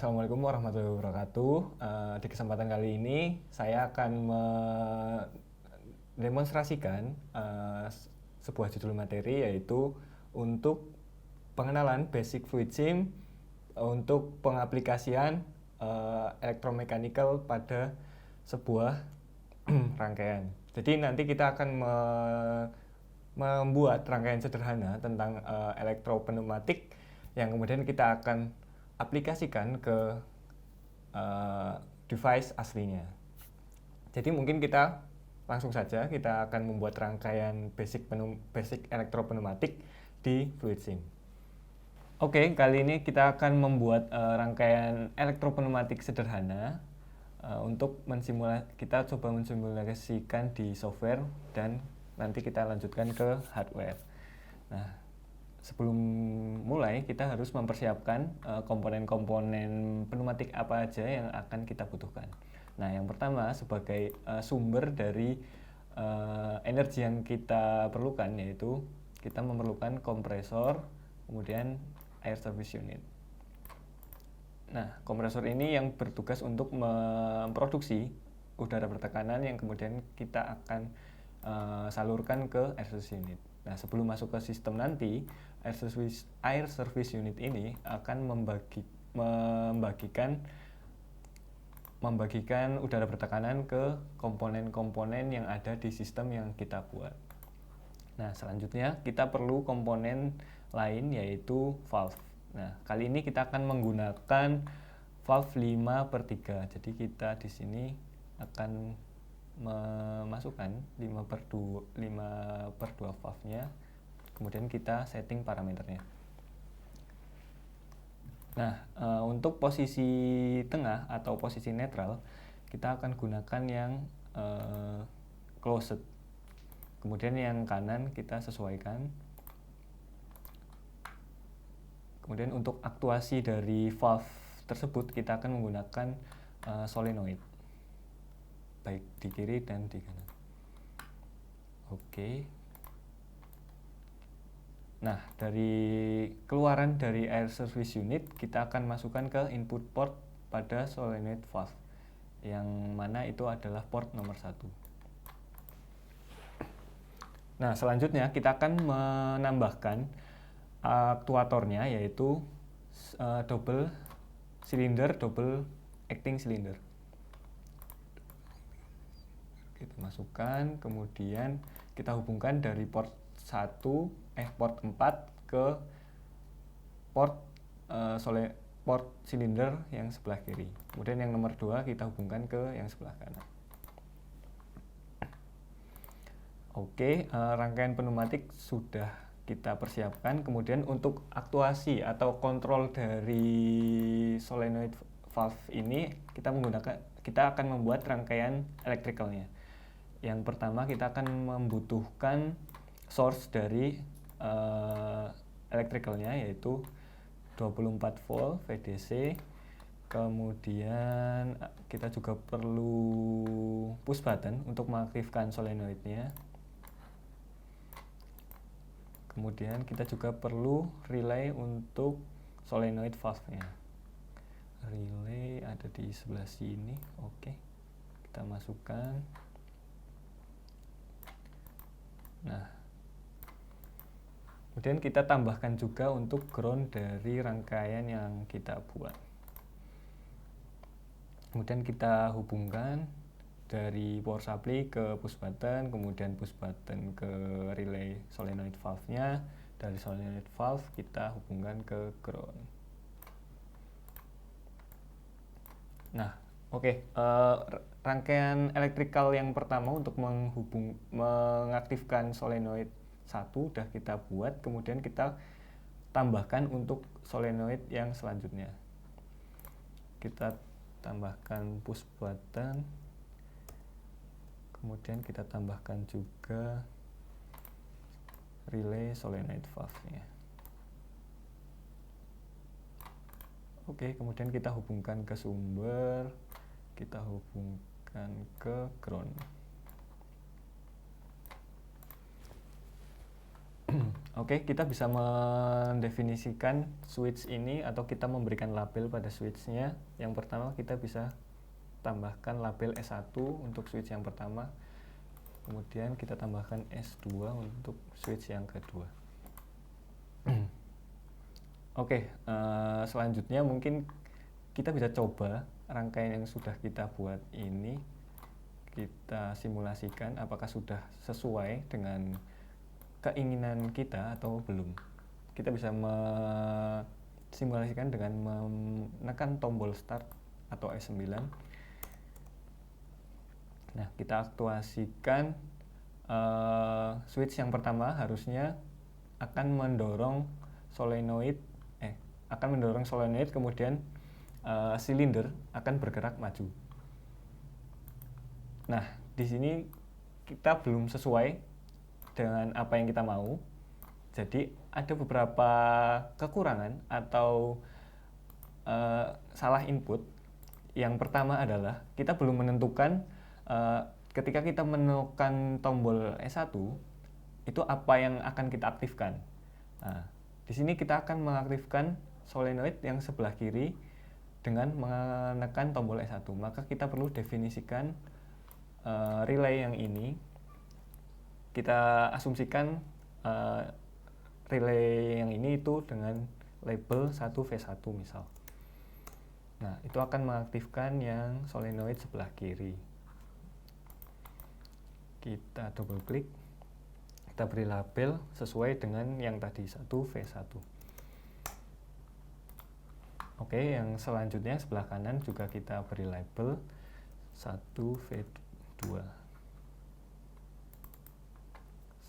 Assalamualaikum warahmatullahi wabarakatuh. Di kesempatan kali ini saya akan mendemonstrasikan sebuah judul materi, yaitu untuk pengenalan basic fluid sim untuk pengaplikasian elektromechanical pada sebuah rangkaian. Jadi nanti kita akan membuat rangkaian sederhana tentang elektropneumatik yang kemudian kita akan aplikasikan ke device aslinya. Jadi mungkin kita langsung saja, kita akan membuat rangkaian basic elektropneumatik di fluid sim. Oke, kali ini kita akan membuat rangkaian elektropneumatik sederhana untuk kita coba mensimulasikan di software dan nanti kita lanjutkan ke hardware. Nah, sebelum mulai kita harus mempersiapkan komponen-komponen pneumatik apa aja yang akan kita butuhkan. Nah, yang pertama sebagai sumber dari energi yang kita perlukan, yaitu kita memerlukan kompresor, kemudian air service unit. Nah, kompresor ini yang bertugas untuk memproduksi udara bertekanan yang kemudian kita akan salurkan ke air service unit. Nah, sebelum masuk ke sistem nanti, air service unit ini akan membagikan udara bertekanan ke komponen-komponen yang ada di sistem yang kita buat. Nah, selanjutnya kita perlu komponen lain, yaitu valve. Nah, kali ini kita akan menggunakan valve 5/3. Jadi kita di sini akan memasukkan 5/2 valve-nya, kemudian kita setting parameternya. Nah, untuk posisi tengah atau posisi netral, kita akan gunakan yang closed. Kemudian yang kanan kita sesuaikan. Kemudian untuk aktuasi dari valve tersebut kita akan menggunakan solenoid, baik di kiri dan di kanan. Oke. Nah, dari keluaran dari air service unit kita akan masukkan ke input port pada solenoid valve, yang mana itu adalah port nomor 1. Nah, selanjutnya kita akan menambahkan aktuatornya, yaitu double acting cylinder. Kita masukkan, kemudian kita hubungkan dari port 4 ke port silinder yang sebelah kiri. Kemudian yang nomor 2 kita hubungkan ke yang sebelah kanan. Oke, rangkaian pneumatik sudah kita persiapkan. Kemudian untuk aktuasi atau kontrol dari solenoid valve ini kita akan membuat rangkaian electricalnya. Yang pertama kita akan membutuhkan source dari electricalnya, yaitu 24 volt VDC. Kemudian kita juga perlu push button untuk mengaktifkan solenoidnya. Kemudian kita juga perlu relay untuk solenoid valve-nya. Relay ada di sebelah sini. Oke, kita masukkan. Nah, kemudian kita tambahkan juga untuk ground dari rangkaian yang kita buat. Kemudian kita hubungkan dari power supply ke push button, kemudian push button ke relay solenoid valve-nya. Dari solenoid valve kita hubungkan ke ground. Nah, oke. Rangkaian elektrikal yang pertama untuk mengaktifkan solenoid 1 udah kita buat, kemudian kita tambahkan untuk solenoid yang selanjutnya. Kita tambahkan push button, kemudian kita tambahkan juga relay solenoid valve-nya. Oke, kemudian kita hubungkan ke sumber, kita hubungkan ke ground. Oke, kita bisa mendefinisikan switch ini atau kita memberikan label pada switchnya. Yang pertama kita bisa tambahkan label S1 untuk switch yang pertama, kemudian kita tambahkan S2 untuk switch yang kedua. Oke, selanjutnya mungkin kita bisa coba rangkaian yang sudah kita buat ini, kita simulasikan apakah sudah sesuai dengan keinginan kita atau belum. Kita bisa simulasikan dengan menekan tombol start atau S9. Nah, kita aktuasikan switch yang pertama harusnya akan mendorong solenoid kemudian silinder akan bergerak maju. Nah, di sini kita belum sesuai dengan apa yang kita mau. Jadi ada beberapa kekurangan atau salah input. Yang pertama adalah kita belum menentukan ketika kita menekan tombol S1 itu apa yang akan kita aktifkan. Nah, di sini kita akan mengaktifkan solenoid yang sebelah kiri dengan menekan tombol S1. Maka kita perlu definisikan relay yang ini. Kita asumsikan relay yang ini itu dengan label 1V1 misal. Nah, itu akan mengaktifkan yang solenoid sebelah kiri. Kita double klik, kita beri label sesuai dengan yang tadi 1V1. Oke, yang selanjutnya sebelah kanan juga kita beri label 1V2.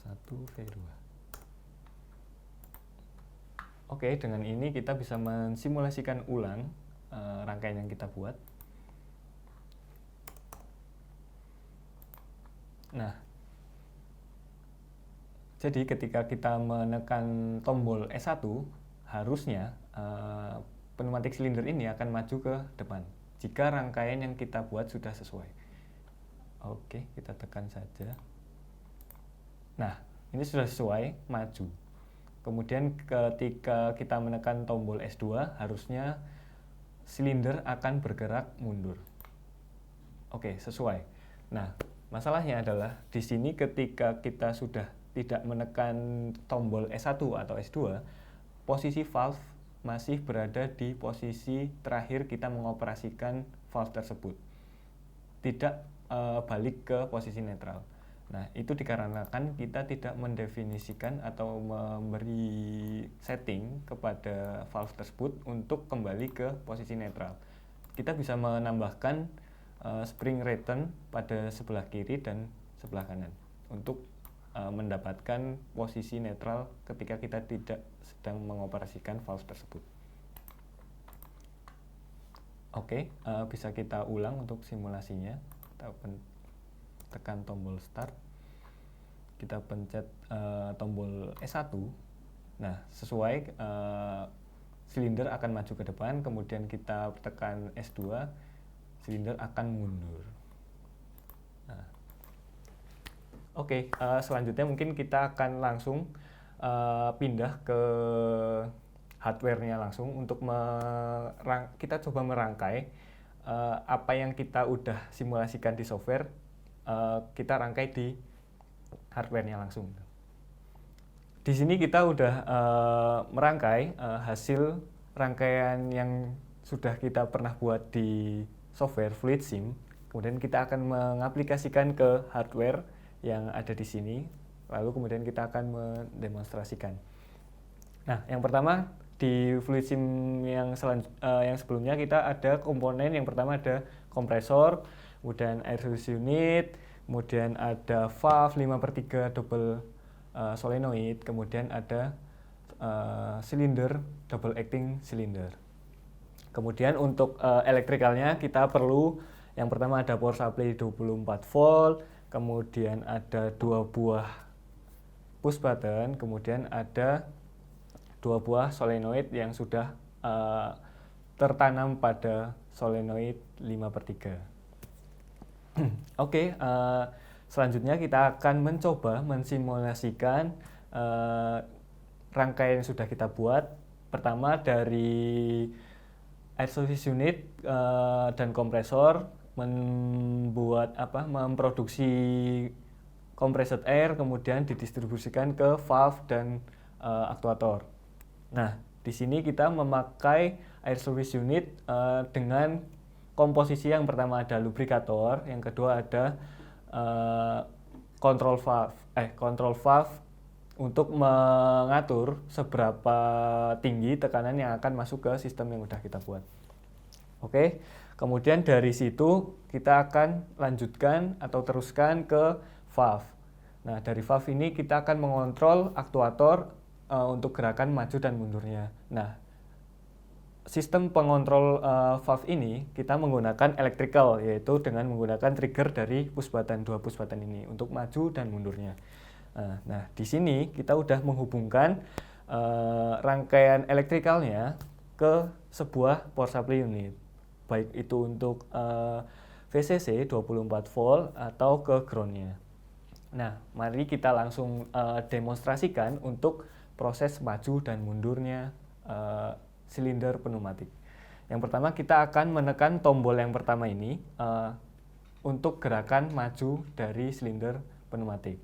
1V2. Oke, dengan ini kita bisa mensimulasikan ulang rangkaian yang kita buat. Nah, jadi ketika kita menekan tombol S1, harusnya pneumatik silinder ini akan maju ke depan jika rangkaian yang kita buat sudah sesuai. Oke, kita tekan saja. Nah, ini sudah sesuai, maju. Kemudian ketika kita menekan tombol S2, harusnya silinder akan bergerak mundur. Oke, sesuai. Nah, masalahnya adalah di sini ketika kita sudah tidak menekan tombol S1 atau S2, posisi valve masih berada di posisi terakhir kita mengoperasikan valve tersebut. Tidak balik ke posisi netral. Nah, itu dikarenakan kita tidak mendefinisikan atau memberi setting kepada valve tersebut untuk kembali ke posisi netral. Kita bisa menambahkan spring return pada sebelah kiri dan sebelah kanan untuk mendapatkan posisi netral ketika kita tidak sedang mengoperasikan valve tersebut. Oke, bisa kita ulang untuk simulasinya. Kita tekan tombol start, kita pencet tombol S1. Nah, sesuai silinder akan maju ke depan, kemudian kita tekan S2, silinder akan mundur. Nah, oke, selanjutnya mungkin kita akan langsung pindah ke hardware-nya langsung untuk kita coba merangkai apa yang kita udah simulasikan di software, kita rangkai di hardware-nya langsung. Di sini kita udah merangkai hasil rangkaian yang sudah kita pernah buat di software FluidSim. Kemudian kita akan mengaplikasikan ke hardware yang ada di sini. Lalu kemudian kita akan mendemonstrasikan. Nah, yang pertama di FluidSim yang sebelumnya kita ada komponen. Yang pertama ada kompresor, kemudian air surface unit, kemudian ada valve 5/3 double solenoid, kemudian ada silinder double acting silinder. Kemudian untuk elektrikalnya kita perlu yang pertama ada power supply 24 volt, kemudian ada 2 buah push button, kemudian ada 2 buah solenoid yang sudah tertanam pada solenoid 5/3. Oke, selanjutnya kita akan mencoba mensimulasikan rangkaian yang sudah kita buat. Pertama dari air service unit dan kompresor memproduksi compressed air, kemudian didistribusikan ke valve dan aktuator. Nah, di sini kita memakai air service unit dengan komposisi yang pertama ada lubrikator, yang kedua ada control valve untuk mengatur seberapa tinggi tekanan yang akan masuk ke sistem yang sudah kita buat. Oke, kemudian dari situ kita akan lanjutkan atau teruskan ke valve. Nah, dari valve ini kita akan mengontrol aktuator untuk gerakan maju dan mundurnya. Nah, sistem pengontrol valve ini kita menggunakan electrical, yaitu dengan menggunakan trigger dari push button, 2 push button ini untuk maju dan mundurnya. Nah, di sini kita udah menghubungkan rangkaian elektrikalnya ke sebuah power supply unit, baik itu untuk VCC 24 volt atau ke groundnya. Nah, mari kita langsung demonstrasikan untuk proses maju dan mundurnya silinder pneumatik. Yang pertama kita akan menekan tombol yang pertama ini untuk gerakan maju dari silinder pneumatik.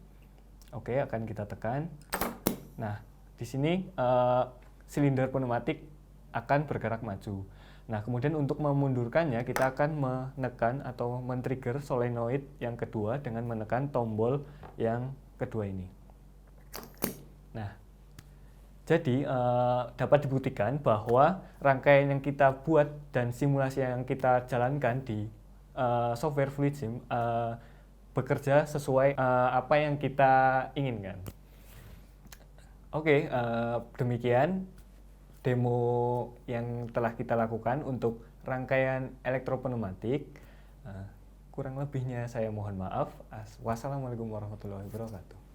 Oke, akan kita tekan. Nah, di sini silinder pneumatik akan bergerak maju. Nah, kemudian untuk memundurkannya kita akan menekan atau men-trigger solenoid yang kedua dengan menekan tombol yang kedua ini. Nah, jadi dapat dibuktikan bahwa rangkaian yang kita buat dan simulasi yang kita jalankan di software FluidSim bekerja sesuai apa yang kita inginkan. Oke, demikian demo yang telah kita lakukan untuk rangkaian elektropneumatik. Kurang lebihnya saya mohon maaf. Wassalamualaikum warahmatullahi wabarakatuh.